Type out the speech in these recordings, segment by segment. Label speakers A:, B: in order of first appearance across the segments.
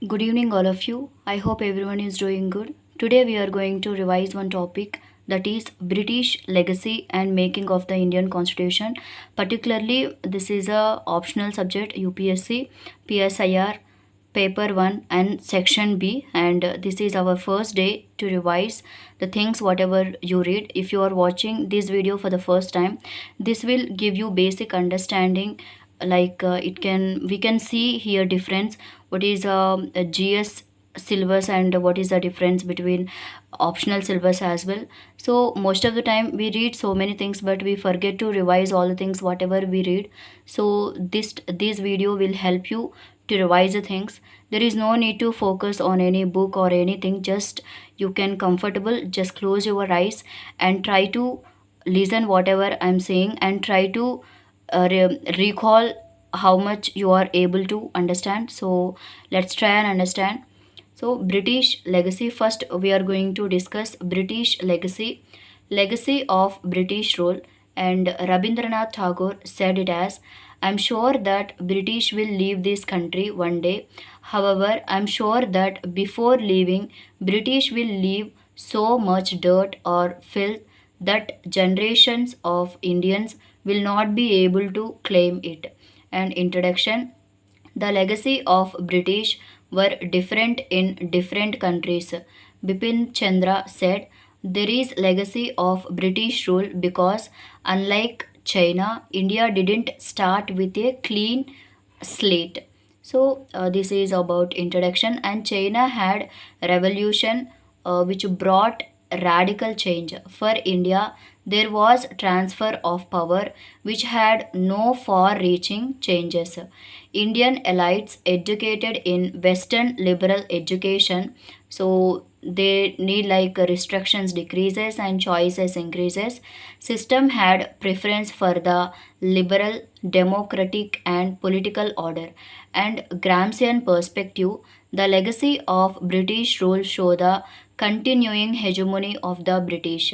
A: Good evening, all of you. I hope everyone is doing good. Today, we are going to revise one topic, that is British legacy and making of the Indian Constitution. Particularly, this is a optional subject UPSC, PSIR, paper 1 and section B, and this is our first day to revise the things whatever you read. If you are watching this video for the first time, this will give you basic understanding, like we can see here difference, what is a GS syllabus and what is the difference between optional syllabus as well. So most of the time we read so many things, but we forget to revise all the things whatever we read. So this video will help you to revise the things. There is no need to focus on any book or anything, just you can comfortable just close your eyes and try to listen whatever I'm saying, and try to recall how much you are able to understand. So let's try and understand. So British legacy, first we are going to discuss British legacy, legacy of British rule. And Rabindranath Tagore said it as, I'm sure that British will leave this country one day. However, I'm sure that before leaving, British will leave so much dirt or filth that generations of Indians will not be able to claim it. And introduction, the legacy of British were different in different countries. Bipin Chandra said, there is legacy of British rule because unlike China, India didn't start with a clean slate. So this is about introduction. And China had revolution which brought radical change. For India, there was transfer of power which had no far reaching changes. Indian elites educated in Western liberal education, so they need like restrictions decreases and choices increases. System had preference for the liberal, democratic and political order. And Gramscian perspective, the legacy of British rule show the continuing hegemony of the British.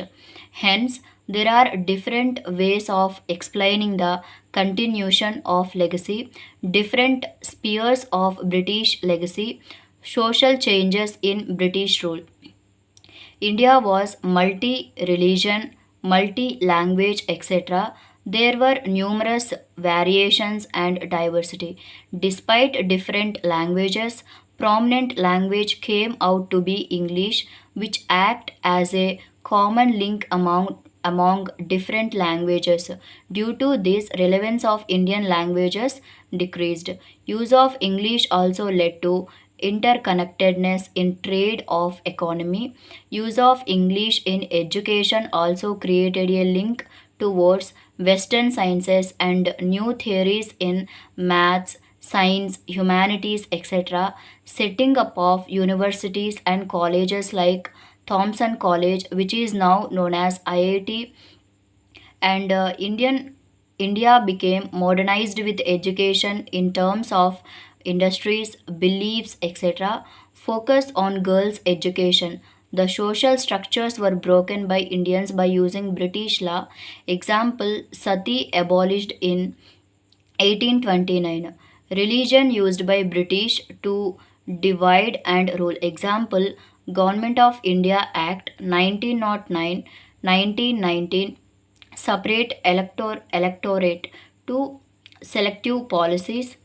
A: Hence, there are different ways of explaining the continuation of legacy, different spheres of British legacy, social changes in British rule. India was multi religion, multi language, etc. There were numerous variations and diversity. Despite different languages, prominent language came out to be English, which act as a common link among different languages. Due to this, relevance of Indian languages decreased. Use of English also led to interconnectedness in trade of economy. Use of English in education also created a link towards Western sciences and new theories in maths, science, humanities, etc. Setting up of universities and colleges like Thomson College, which is now known as IIT, and India became modernized with education in terms of industries, beliefs, etc. Focus on girls' education. The social structures were broken by Indians by using British law. Example, sati abolished in 1829. Religion used by British to divide and rule. Example, Government of India Act 1909, 1919 separate electorate to selective policies,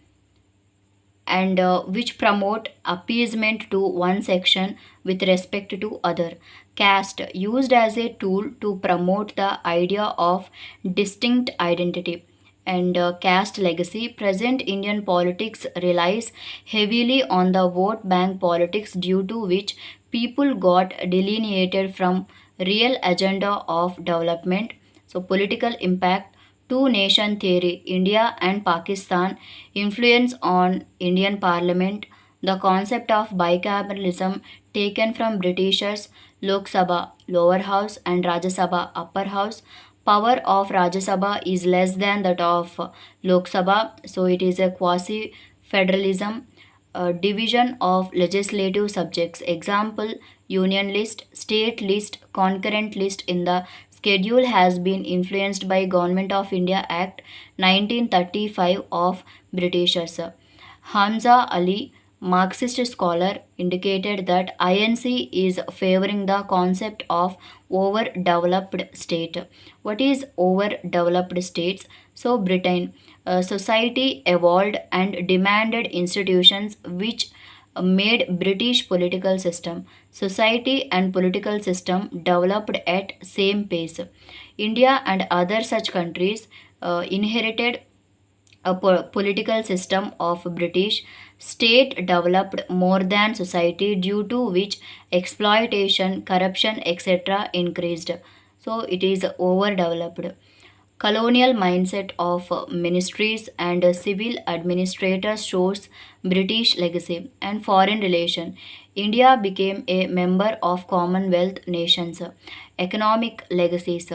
A: and which promote appeasement to one section with respect to other. Caste used as a tool to promote the idea of distinct identity. And caste legacy, present Indian politics relies heavily on the vote bank politics, due to which people got delineated from real agenda of development. So political impact, two nation theory, India and Pakistan, influence on Indian parliament, the concept of bicameralism taken from Britishers, Lok Sabha lower house and Rajya Sabha upper house. Power of Rajya Sabha is less than that of Lok Sabha, so it is a quasi federalism. Division of legislative subjects. Example, union list, state list, concurrent list in the schedule has been influenced by Government of India Act 1935 of Britishers. Hamza Ali Marxist scholar indicated that INC is favoring the concept of overdeveloped state. What is overdeveloped states? So Britain, society evolved and demanded institutions which made British political system. Society and political system developed at same pace. India and other such countries inherited a political system of British state developed more than society, due to which exploitation, corruption, etc. increased. So it is overdeveloped. Colonial mindset of ministries and civil administrators shows British legacy and foreign relation. India became a member of Commonwealth nations. Economic legacies.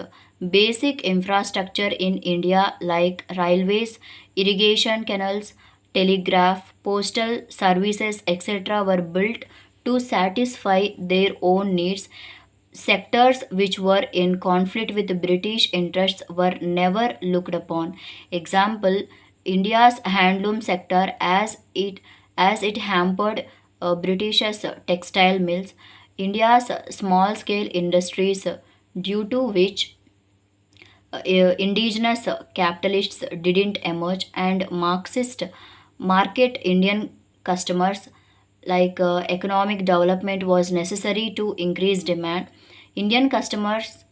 A: Basic infrastructure in India like railways, irrigation canals, telegraph, postal services, etc. were built to satisfy their own needs. Sectors which were in conflict with British interests were never looked upon. Example, India's handloom sector as it hampered British's textile mills, India's small scale industries due to which indigenous capitalists didn't emerge, and Marxist market Indian customers like economic development was necessary to increase demand. Indian customers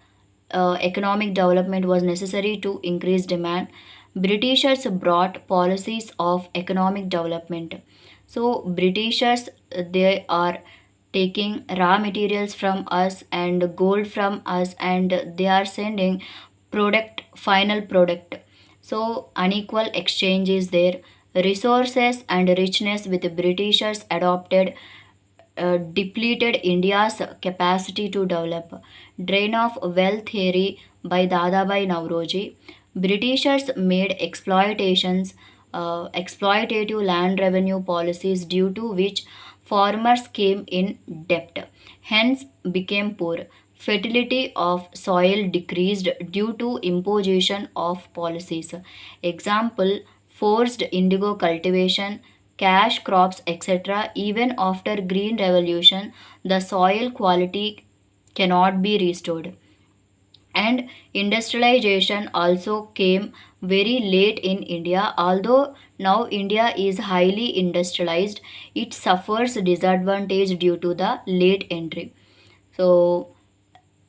A: economic development was necessary to increase demand. Britishers brought policies of economic development. So Britishers, they are taking raw materials from us and gold from us, and they are sending product, final product. So unequal exchange is there. Resources and richness with Britishers adopted depleted India's capacity to develop. Drain of wealth theory by Dadabhai Nauroji. Britishers made exploitative land revenue policies, due to which farmers came in debt, hence became poor. Fertility of soil decreased due to imposition of policies. Example, forced indigo cultivation, cash crops, etc. Even after green revolution, the soil quality cannot be restored. And industrialization also came very late in India. Although now India is highly industrialized, it suffers disadvantage due to the late entry. So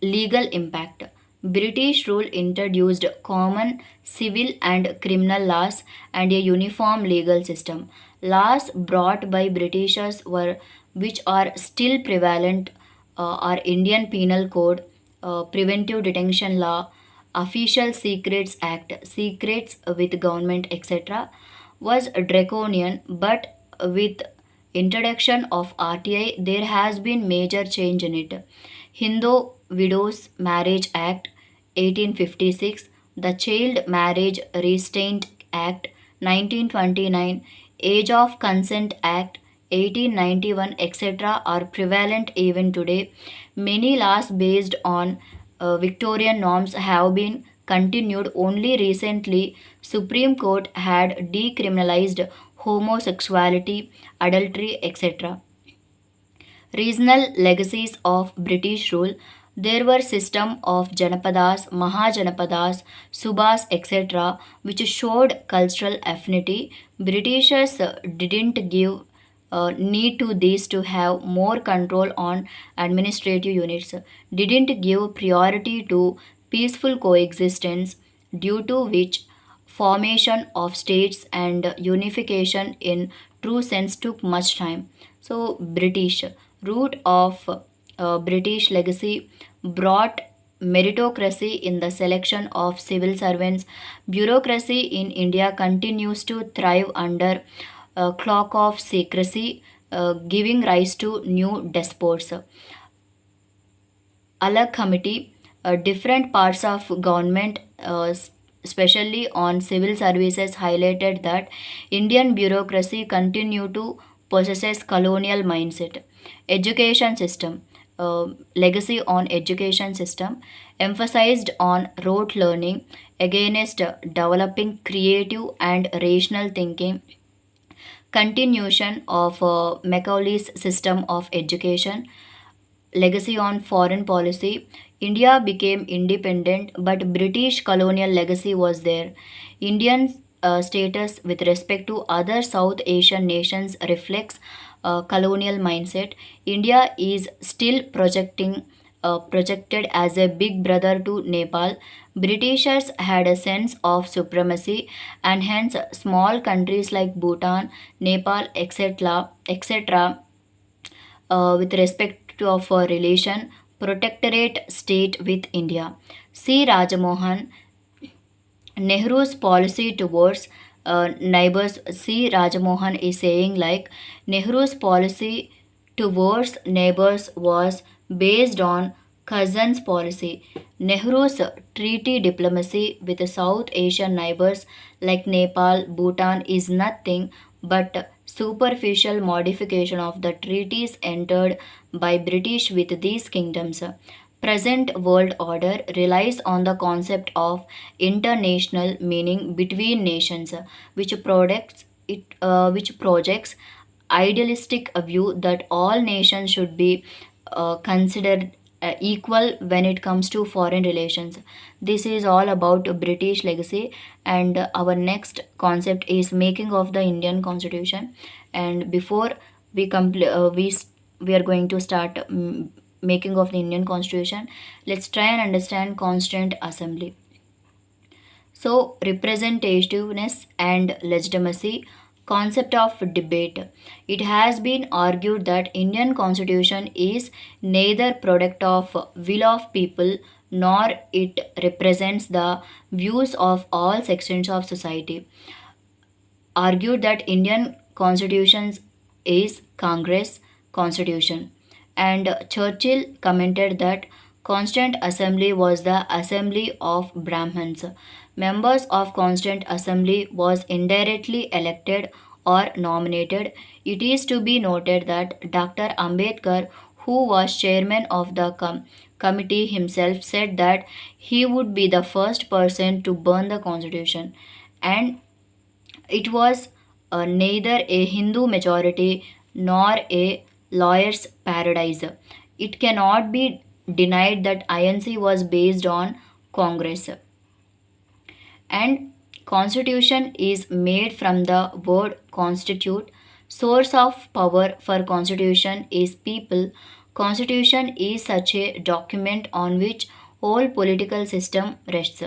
A: legal impact. British rule introduced common civil and criminal laws and a uniform legal system. Laws brought by Britishers were which are still prevalent are Indian Penal Code, Preventive Detention Law, Official Secrets Act, Secrets with Government, etc. was draconian, but with introduction of RTI there has been major change in it. Hindu Widows Marriage Act 1856, the Child Marriage Restraint Act 1929, Age of Consent Act 1891, etc. are prevalent even today. Many laws based on Victorian norms have been continued. Only recently Supreme Court had decriminalized homosexuality, adultery, etc. Regional legacies of British rule. There were system of Janapadas, Mahajanapadas, Subhas, etc., which showed cultural affinity. Britishers didn't give need to these to have more control on administrative units, didn't give priority to peaceful coexistence, due to which formation of states and unification in true sense took much time. So British root of British legacy brought meritocracy in the selection of civil servants. Bureaucracy in India continues to thrive under a clock of secrecy, giving rise to new despots. Alag committee, different parts of government, especially on civil services, highlighted that Indian bureaucracy continue to possesses colonial mindset. Education system, legacy on education system, emphasized on rote learning against developing creative and rational thinking. continuation of Macaulay's system of education, legacy on foreign policy. India became independent, but British colonial legacy was there. Indian status with respect to other South Asian nations reflects colonial mindset. India is still projected as a big brother to Nepal. Britishers had a sense of supremacy, and hence small countries like Bhutan, Nepal, etc., with respect to of a relation protectorate state with India. C. Rajamohan, Nehru's policy towards neighbors. C. Rajamohan is saying like Nehru's policy towards neighbors was based on cousins policy. Nehru's treaty diplomacy with the South Asian neighbors like Nepal, Bhutan is nothing but superficial modification of the treaties entered by British with these kingdoms. Present world order relies on the concept of international meaning between nations, which projects idealistic view that all nations should be considered equal when it comes to foreign relations. This is all about British legacy, and our next concept is making of the Indian Constitution. And before we complete, we are going to start making of the Indian Constitution. Let's try and understand Constituent Assembly. So, representativeness and legitimacy, concept of debate. It has been argued that Indian Constitution is neither product of will of people nor it represents the views of all sections of society. Argued that Indian Constitution is Congress Constitution. And Churchill commented that Constituent Assembly was the assembly of Brahmins. Members of Constituent Assembly was indirectly elected or nominated. It is to be noted that Dr. Ambedkar, who was chairman of the committee himself, said that he would be the first person to burn the constitution, and it was neither a Hindu majority nor a lawyer's paradise. It cannot be denied that INC was based on Congress, and constitution is made from the word constitute. Source of power for constitution is people. Constitution is such a document on which whole political system rests.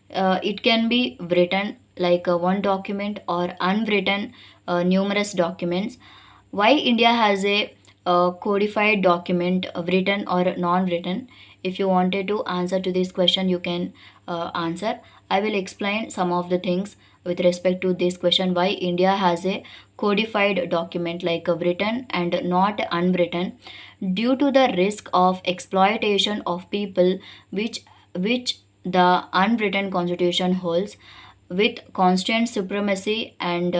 A: It can be written like one document or unwritten numerous documents. Why India has a codified document, written or non-written? If you wanted to answer to this question, you can answer. I will explain some of the things with respect to this question, why India has a codified document like a written and not unwritten. Due to the risk of exploitation of people, which the unwritten constitution holds, with constant supremacy and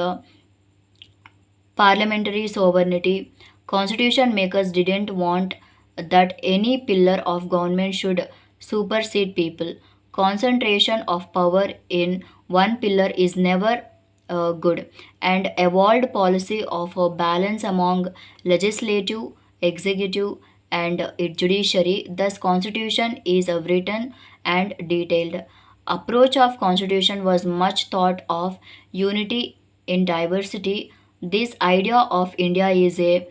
A: parliamentary sovereignty, constitution makers didn't want that any pillar of government should supersede people. Concentration of power in one pillar is never good, and evolved policy of a balance among legislative, executive, and judiciary. Thus, constitution is a written and detailed approach of constitution was much thought of unity in diversity. This idea of India is a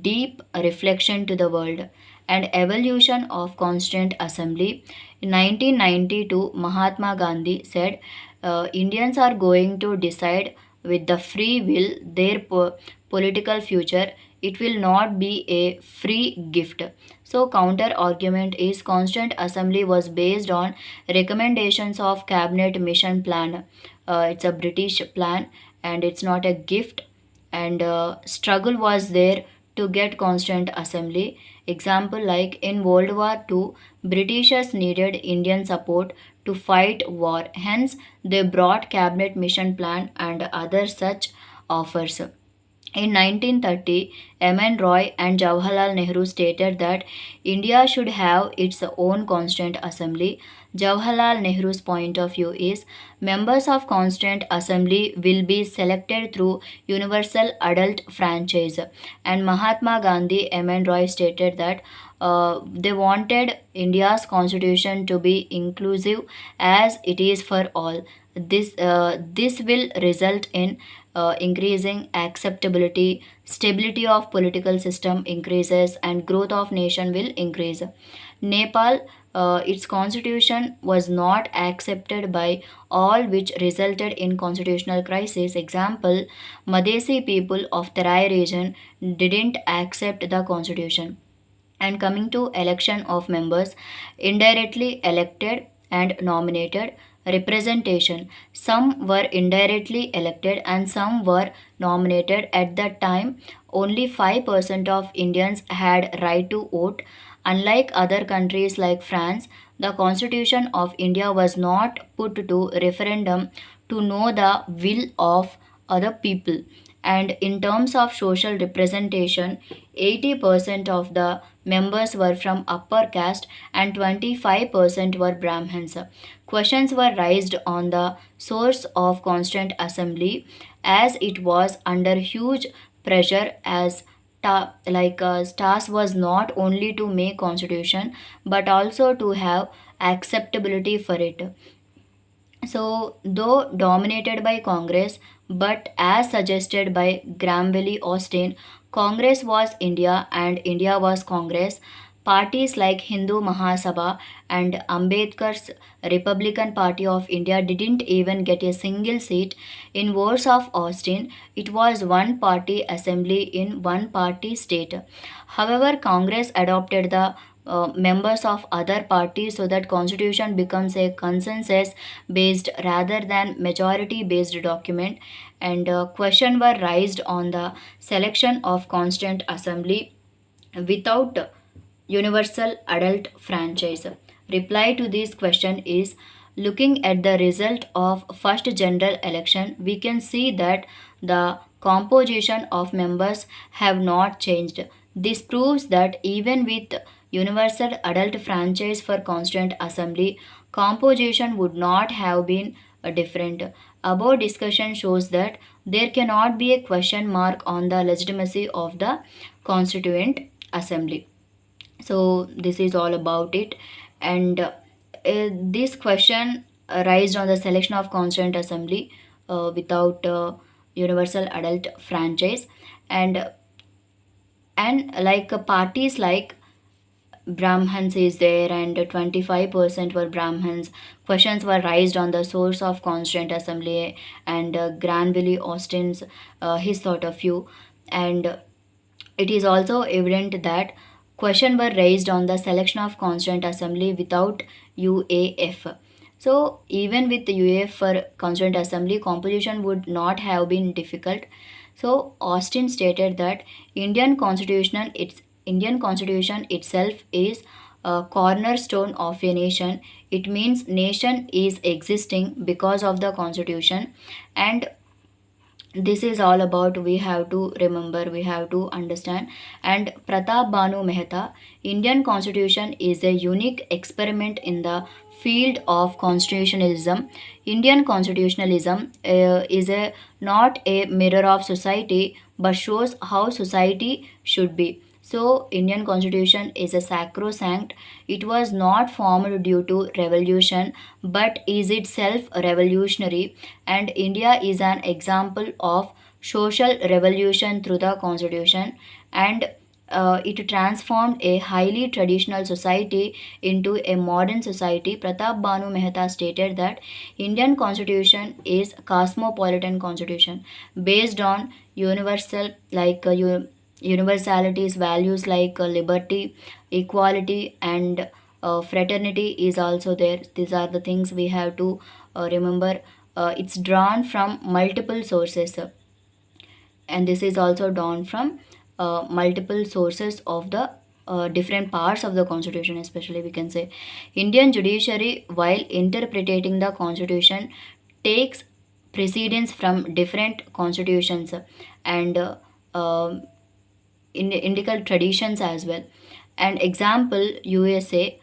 A: deep reflection to the world and evolution of Constituent Assembly. In 1992, Mahatma Gandhi said, Indians are going to decide with the free will their political future. It will not be a free gift. So, counter argument is Constituent Assembly was based on recommendations of Cabinet Mission Plan. It's a British plan and it's not a gift. And struggle was there to get Constituent Assembly. Example like in World War II, Britishers needed Indian support to fight war. Hence, they brought Cabinet Mission Plan and other such offers. In 1930, M.N. Roy and Jawaharlal Nehru stated that India should have its own Constituent Assembly. Jawaharlal Nehru's point of view is members of Constituent Assembly will be selected through universal adult franchise. And Mahatma Gandhi, M.N. Roy stated that they wanted India's constitution to be inclusive as it is for all. This will result in increasing acceptability, stability of political system increases, and growth of nation will increase. Nepal, its constitution was not accepted by all, which resulted in constitutional crisis. Example, Madhesi people of Terai region didn't accept the constitution. And coming to election of members, indirectly elected and nominated, representation, some were indirectly elected and some were nominated. At that time, only 5% of Indians had right to vote. Unlike other countries like France, the constitution of India was not put to referendum to know the will of other people. And in terms of social representation, 80% of the members were from upper caste and 25% were Brahmins. Questions were raised on the source of Constituent Assembly as it was under huge pressure as task was not only to make constitution but also to have acceptability for it. So, though dominated by Congress, but as suggested by Granville Austin, Congress was India and India was Congress. Parties like Hindu Mahasabha and Ambedkar's Republican Party of India didn't even get a single seat. In words of Austin, it was one party assembly in one party state. However, Congress adopted the members of other parties so that constitution becomes a consensus based rather than majority based document. And question were raised on the selection of Constituent Assembly without universal adult franchise. Reply to this question is, looking at the result of first general election, we can see that the composition of members have not changed. This proves that even with universal adult franchise for Constituent Assembly, composition would not have been different. Above discussion shows that there cannot be a question mark on the legitimacy of the Constituent Assembly. So this is all about it. And this question raised on the selection of Constituent Assembly without universal adult franchise. And parties like Brahmins is there, and 25% were Brahmins. Questions were raised on the source of Constituent Assembly and Granville Austin's his thought of view. And it is also evident that questions were raised on the selection of Constituent Assembly without UAF. So even with the UAF for Constituent Assembly, composition would not have been difficult. So Austin stated that Indian Constitution itself is a cornerstone of a nation. It means nation is existing because of the Constitution. And this is all about, we have to remember, we have to understand. And Pratap Banu Mehta, Indian Constitution is a unique experiment in the field of constitutionalism. Indian constitutionalism is a not a mirror of society but shows how society should be. So Indian Constitution is a sacrosanct. It was not formed due to revolution but is itself revolutionary. And India is an example of social revolution through the Constitution. And it transformed a highly traditional society into a modern society. Pratap Banu Mehta stated that Indian Constitution is cosmopolitan constitution based on universalities, values like liberty, equality, and fraternity is also there. These are the things we have to remember. It's drawn from multiple sources, and this is also drawn from multiple sources of the different parts of the constitution. Especially we can say Indian judiciary, while interpreting the constitution, takes precedence from different constitutions. And um, Indical traditions as well. And example USA,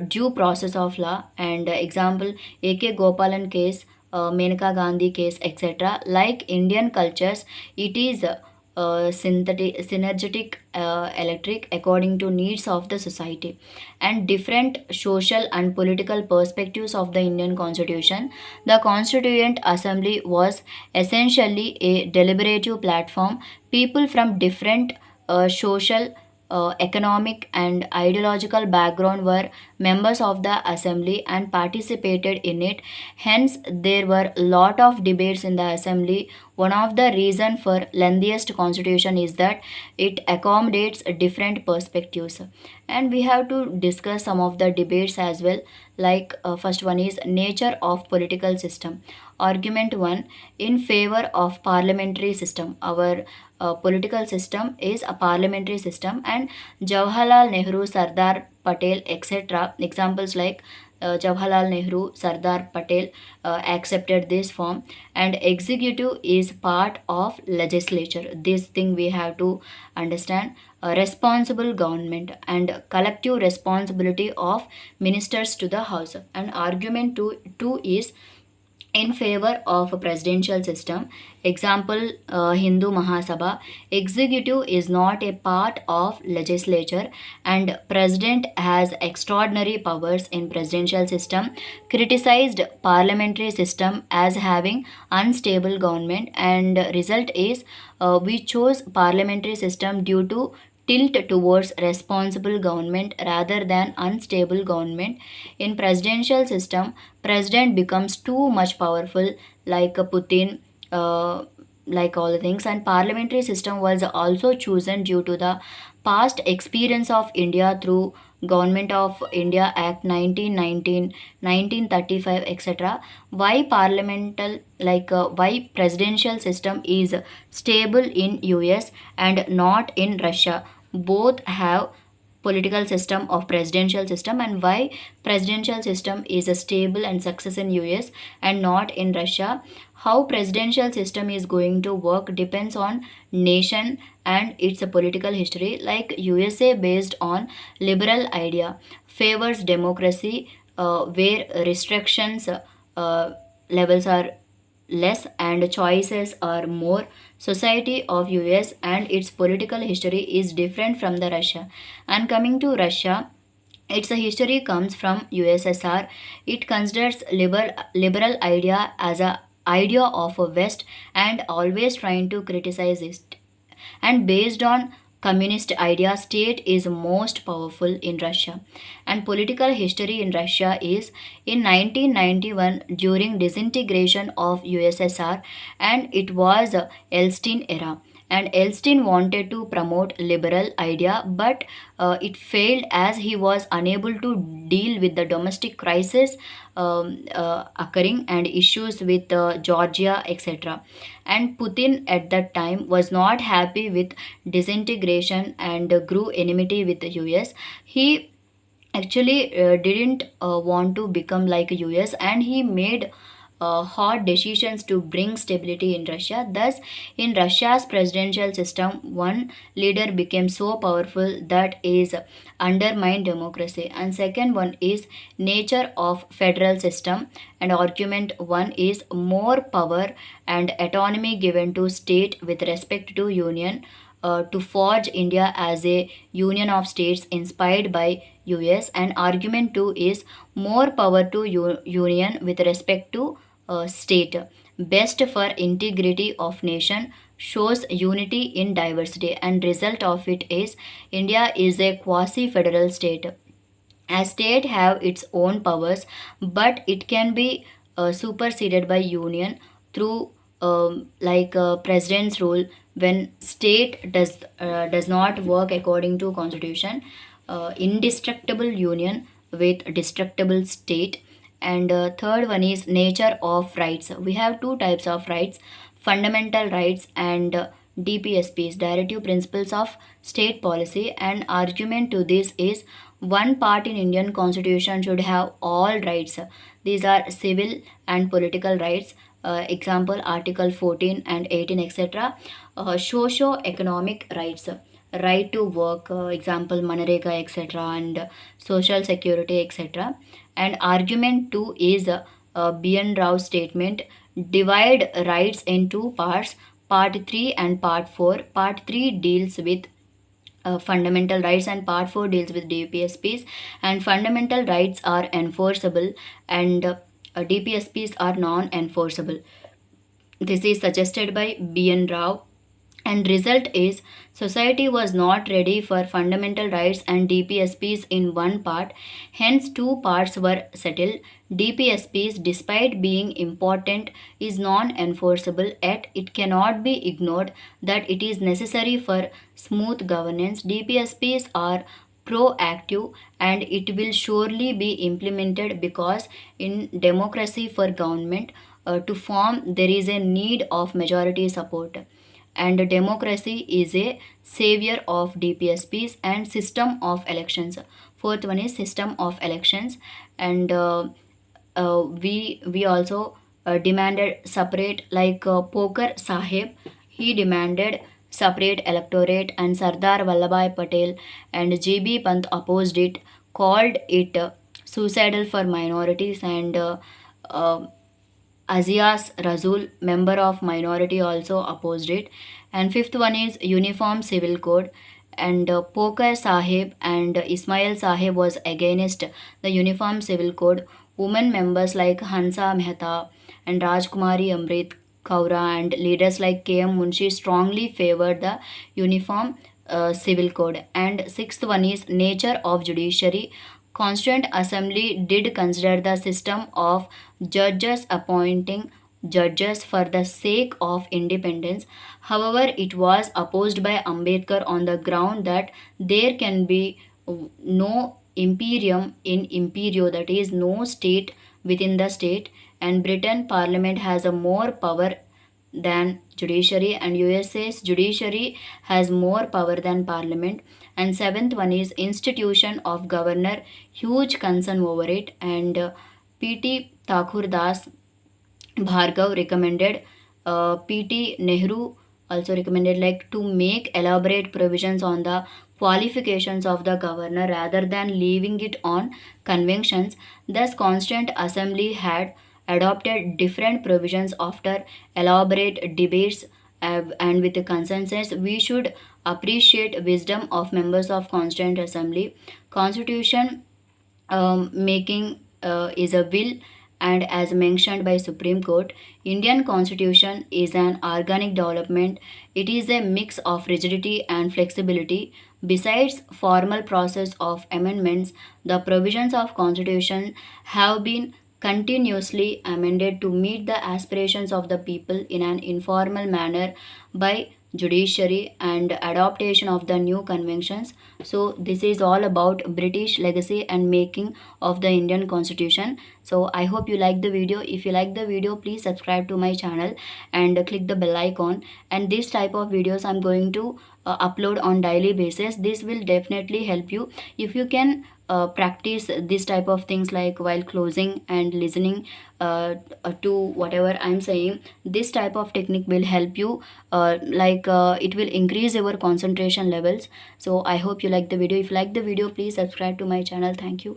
A: due process of law, and example AK Gopalan case, Menaka Gandhi case, etc. Like Indian cultures, it is synthetic, synergetic, electric according to needs of the society and different social and political perspectives of the Indian constitution. The Constituent Assembly was essentially a deliberative platform. People from different social, economic, and ideological background were members of the assembly and participated in it. Hence, there were a lot of debates in the assembly. One of the reason for lengthiest constitution is that it accommodates different perspectives. And we have to discuss some of the debates as well. Like first one is nature of political system. Argument 1, in favor of parliamentary system. Our political system is a parliamentary system, and Jawaharlal Nehru, Sardar Patel, etc. Examples like Jawaharlal Nehru, Sardar Patel accepted this form, and executive is part of legislature. This thing we have to understand. Responsible government and collective responsibility of ministers to the house. And argument two is in favor of a presidential system. Example, Hindu Mahasabha, executive is not a part of legislature and president has extraordinary powers in presidential system. Criticized parliamentary system as having unstable government, and result is we chose parliamentary system due to tilt towards responsible government rather than unstable government. In presidential system, president becomes too much powerful, like a Putin, uh, like all the things. And parliamentary system was also chosen due to the past experience of India through Government of India Act 1919, 1935, etc. Why parliamental, why presidential system is stable in US and not in Russia? Both have political system of presidential system, and why presidential system is a stable and success in US and not in Russia. How presidential system is going to work depends on nation and its political history. Like USA based on liberal idea favors democracy, where restrictions levels are less and choices are more. Society of US and its political history is different from the Russia. And coming to Russia, its history comes from USSR. It considers liberal idea as a idea of a West and always trying to criticize it. And based on communist idea, state is most powerful in Russia. And political history in Russia is in 1991 during disintegration of USSR, and it was Elstine era. And Elstine wanted to promote liberal idea, but it failed as he was unable to deal with the domestic crisis occurring and issues with Georgia, etc. And Putin at that time was not happy with disintegration and grew enmity with the US. He actually didn't want to become like US, and he made hard decisions to bring stability in Russia. Thus, in Russia's presidential system, one leader became so powerful that is undermined democracy. And second one is nature of federal system. And argument one is more power and autonomy given to state with respect to union. To forge India as a union of states inspired by US. And argument 2 is more power to union with respect to state, best for integrity of nation, shows unity in diversity. And result of it is India is a quasi federal state. A state have its own powers, but it can be superseded by union through president's rule when state does not work according to constitution. Indestructible union with destructible state. And third one is nature of rights. We have two types of rights: fundamental rights and DPSPs, directive principles of state policy. And argument to this is one part in Indian constitution should have all rights. These are civil and political rights, example Article 14 and 18, etc. Socio-economic rights, right to work, example Manarega, etc., and social security, etc. And argument 2 is B.N. Rao's statement, divide rights in two parts, part 3 and part 4. Part 3 deals with fundamental rights and part 4 deals with DPSPs, and fundamental rights are enforceable and DPSPs are non-enforceable. This is suggested by B.N. Rao, and result is society was not ready for fundamental rights and DPSPs in one part, hence two parts were settled. DPSPs, despite being important, is non-enforceable, yet it cannot be ignored that it is necessary for smooth governance. DPSPs are proactive and it will surely be implemented because in democracy for government to form there is a need of majority support, and democracy is a savior of DPSPs and system of elections. Fourth one is system of elections, and we also demanded separate, like Poker Sahib, he demanded separate electorate, and Sardar Vallabhai Patel and GB Pant opposed it, called it suicidal for minorities, and uh, Azias Razul, member of minority, also opposed it. And fifth one is Uniform Civil Code. And Poker Sahib and Ismail Sahib was against the Uniform Civil Code. Women members like Hansa Mehta and Rajkumari Amrit Kaura and leaders like K.M. Munshi strongly favored the Uniform Civil Code. And sixth one is nature of judiciary. Constituent Assembly did consider the system of judges appointing judges for the sake of independence. However, it was opposed by Ambedkar on the ground that there can be no imperium in imperio, that is, no state within the state, and Britain Parliament has a more power than judiciary, and USA's judiciary has more power than parliament. And seventh one is institution of governor, huge concern over it, and PT Thakur Das Bhargav recommended, PT Nehru also recommended, like, to make elaborate provisions on the qualifications of the governor rather than leaving it on conventions. Thus, Constituent Assembly had adopted different provisions after elaborate debates, and with a consensus. We should appreciate wisdom of members of Constituent Assembly. Constitution making is a will, and as mentioned by Supreme Court, Indian Constitution is an organic development. It is a mix of rigidity and flexibility. Besides formal process of amendments, the provisions of Constitution have been continuously amended to meet the aspirations of the people in an informal manner by judiciary and adaptation of the new conventions. So this is all about British legacy and making of the Indian Constitution. So I hope you like the video. If you like the video, please subscribe to my channel and click the bell icon. And this type of videos I'm going to upload on daily basis. This will definitely help you if you can practice this type of things, like while closing and listening to whatever I'm saying. This type of technique will help you, it will increase your concentration levels. So I hope you like the video. If you like the video, please subscribe to my channel. Thank you.